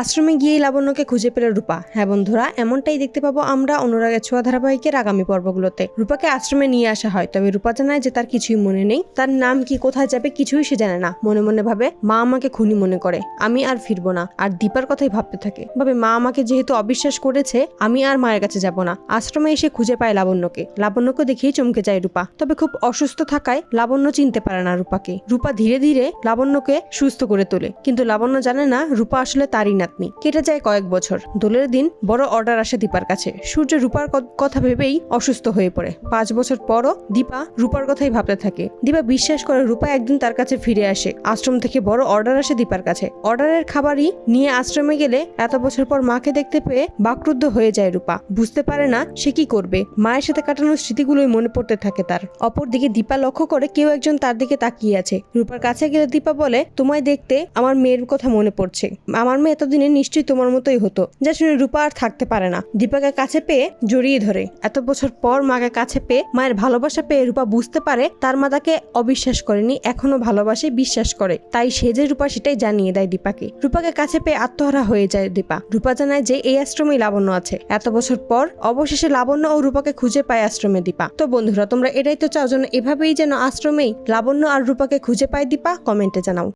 আশ্রমে গিয়েই লাবণ্যকে খুঁজে পেল রূপা। হ্যাঁ বন্ধুরা, এমনটাই দেখতে পাবো আমরা অনুরাগের ছোঁয়া ধারাবাহিকের আগামী পর্বগুলোতে। রূপাকে আশ্রমে নিয়ে আসা হয়, তবে রূপা জানায় যে তার কিছুই মনে নেই, তার নাম কি, কোথায় যাবে কিছুই সে জানে না। মনে মনে ভাবে মা আমাকে খুনি মনে করে, আমি আর ফিরবো না। আর দীপার কথাই ভাবতে থাকে, ভাবে মা আমাকে যেহেতু অবিশ্বাস করেছে, আমি আর মায়ের কাছে যাব না। আশ্রমে এসে খুঁজে পায় লাবণ্যকে দেখেই চমকে যায় রূপা। তবে খুব অসুস্থ থাকায় লাবণ্য চিনতে পারে না রূপাকে। রূপা ধীরে ধীরে লাবণ্যকে সুস্থ করে তোলে, কিন্তু লাবণ্য জানে না রূপা আসলে তারই নাতনি। কেটে যায় কয়েক বছর। দোলের দিন বড় অর্ডার আসে দীপার কাছে। সূর্য রূপার কথা ভেবেই অসুস্থ হয়ে পড়ে। 5 বছর পরও দীপা রূপার কথাই ভাবতে থাকে। দীপা বিশ্বাস করে রূপা একদিন তার কাছে ফিরে আসে। আশ্রম থেকে বড় অর্ডার আসে দীপার কাছে। অর্ডারের খাবারই নিয়ে আশ্রমে গেলে এত বছর পর মাকে দেখতে পেয়ে বাকরুদ্ধ হয়ে যায় রূপা। বুঝতে পারে না সে কি করবে। মায়ের সাথে কাটানোর স্মৃতিগুলোই মনে পড়তে থাকে তার। অপরদিকে দীপা লক্ষ্য করে কেউ একজন তার দিকে তাকিয়ে আছে। রূপার কাছে গেলে দীপা বলে, তোমায় দেখতে আমার মেয়ের কথা মনে পড়ছে। আমার মেয়ে এতদিনে নিশ্চয়ই তোমার মতোই হতো। যা শুনে রূপা আর থাকতে পারে না, দীপাকে কাছে পেয়ে জড়িয়ে ধরে। এত বছর পর মাকে কাছে পেয়ে, মায়ের ভালোবাসা পেয়ে রূপা বুঝতে পারে তার মা তাকে অবিশ্বাস করেনি, এখনো ভালোবাসে, বিশ্বাস করে। তাই সে যে রূপা সেটাই জানিয়ে দেয় দীপাকে। রূপাকে কাছে পেয়ে আত্মহারা হয়ে যায় দীপা। রূপা জানায় যে এই আশ্রমেই লাবণ্য আছে। এত বছর পর অবশেষে লাবণ্য ও রূপাকে খুঁজে পায় আশ্রমে দীপা। তো বন্ধুরা, তোমরা এটাই তো চাও যেন এভাবেই যেন আশ্রমেই লাবণ্য আর রূপাকে খুঁজে পায় দীপা? কমেন্টে জানাও।